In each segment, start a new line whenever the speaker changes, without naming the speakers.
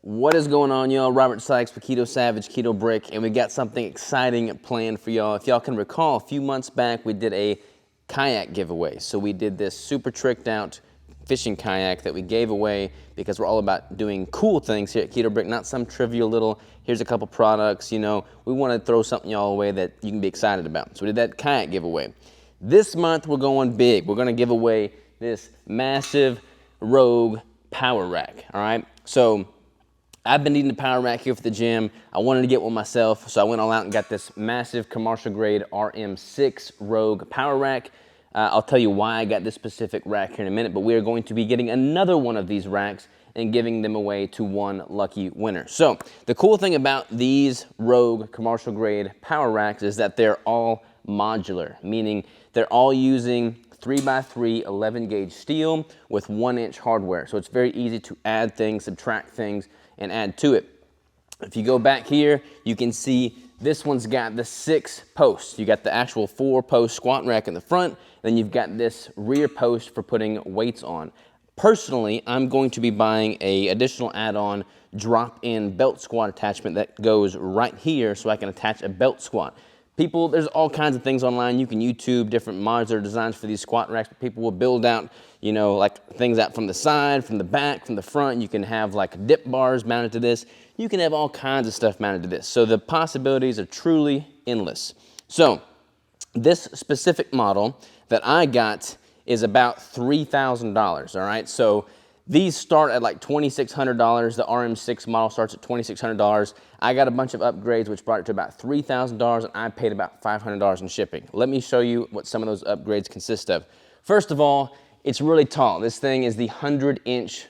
What is going on, y'all? Robert Sykes with Keto Savage, Keto Brick, and we got something exciting planned for y'all. If y'all can recall, a few months back, we did a kayak giveaway. So we did this super tricked out fishing kayak that we gave away because we're all about doing cool things here at Keto Brick, not some trivial little, here's a couple products, you know. We want to throw something y'all away that you can be excited about. So we did that kayak giveaway. This month, we're going big. We're going to give away this massive Rogue power rack, all right? So I've been needing a power rack here for the gym. I wanted to get one myself, so I went all out and got this massive commercial grade RM6 Rogue power rack. I'll tell you why I got this specific rack here in a minute, but we are going to be getting another one of these racks and giving them away to one lucky winner. So the cool thing about these Rogue commercial grade power racks is that they're all modular, meaning they're all using 3x3 11 gauge steel with 1-inch hardware. So it's very easy to add things, subtract things, and add to it. If you go back here, you can see this one's got the 6 posts. You got the actual 4-post squat rack in the front, then you've got this rear post for putting weights on. Personally, I'm going to be buying a additional add-on drop-in belt squat attachment that goes right here so I can attach a belt squat. People, there's all kinds of things online. You can YouTube different modular designs for these squat racks. People will build out, you know, like things out from the side, from the back, from the front. You can have like dip bars mounted to this. You can have all kinds of stuff mounted to this. So the possibilities are truly endless. So this specific model that I got is about $3,000, all right? So these start at like $2,600. The RM6 model starts at $2,600. I got a bunch of upgrades, which brought it to about $3,000, and I paid about $500 in shipping. Let me show you what some of those upgrades consist of. First of all, it's really tall. This thing is the 100-inch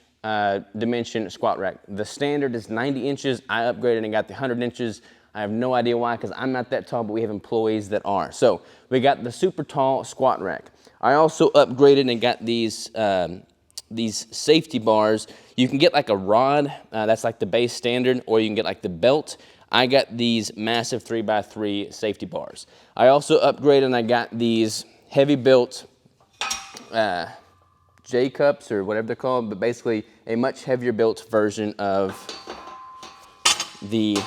dimension squat rack. The standard is 90 inches. I upgraded and got the 100 inches. I have no idea why, because I'm not that tall, but we have employees that are. So we got the super tall squat rack. I also upgraded and got these safety bars. You can get like a rod, that's like the base standard, or you can get like the belt. I got these massive 3x3 safety bars. I also upgraded and I got these heavy built J-cups or whatever they're called, but basically a much heavier built version of the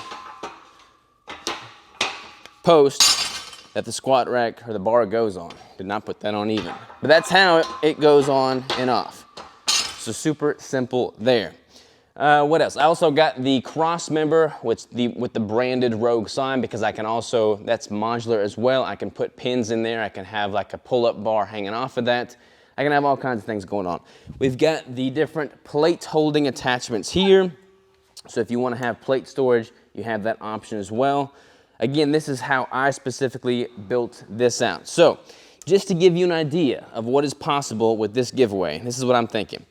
post that the squat rack or the bar goes on. Did not put that on even. But that's how it goes on and off. So super simple there. What else? I also got the cross member with the branded Rogue sign, because I can also, that's modular as well. I can put pins in there. I can have like a pull-up bar hanging off of that. I can have all kinds of things going on. We've got the different plate holding attachments here. So if you want to have plate storage, you have that option as well. Again, this is how I specifically built this out. So just to give you an idea of what is possible with this giveaway, this is what I'm thinking.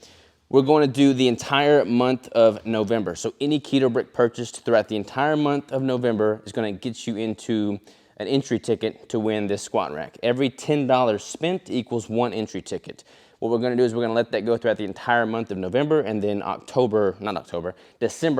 We're going to do the entire month of November. So any Keto Brick purchased throughout the entire month of November is going to get you into an entry ticket to win this squat rack. Every $10 spent equals 1 entry ticket. What we're going to do is we're going to let that go throughout the entire month of November, and then December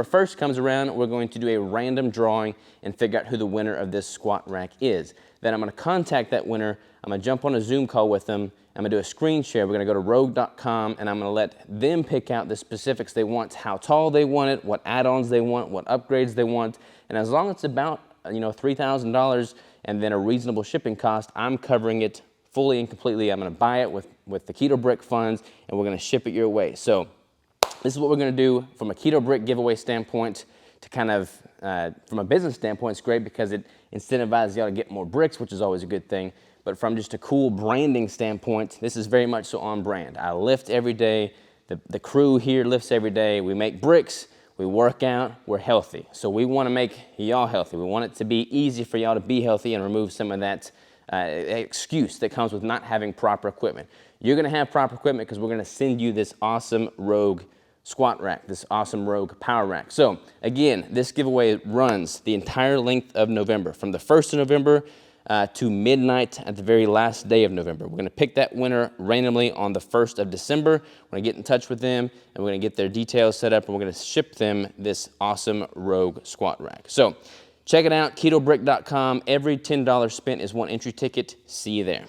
1st comes around, we're going to do a random drawing and figure out who the winner of this squat rack is. Then I'm going to contact that winner. I'm going to jump on a Zoom call with them. I'm going to do a screen share. We're going to go to rogue.com, and I'm going to let them pick out the specifics they want, how tall they want it, what add-ons they want, what upgrades they want. And as long as it's about, you know, $3,000 and then a reasonable shipping cost, I'm covering it fully and completely. I'm going to buy it with the Keto Brick funds, and we're going to ship it your way. So this is what we're going to do from a Keto Brick giveaway standpoint. To kind of, from a business standpoint, it's great because it incentivizes y'all to get more bricks, which is always a good thing. But from just a cool branding standpoint, this is very much so on brand. I lift every day. The crew here lifts every day. We make bricks. We work out. We're healthy. So we want to make y'all healthy. We want it to be easy for y'all to be healthy and remove some of that excuse that comes with not having proper equipment. You're going to have proper equipment because we're going to send you this awesome Rogue squat rack, this awesome Rogue power rack. So again, this giveaway runs the entire length of November, from the 1st of November to midnight at the very last day of November. We're going to pick that winner randomly on the 1st of December. We're going to get in touch with them, and we're going to get their details set up, and we're going to ship them this awesome Rogue squat rack. So check it out, ketobrick.com. Every $10 spent is 1 entry ticket. See you there.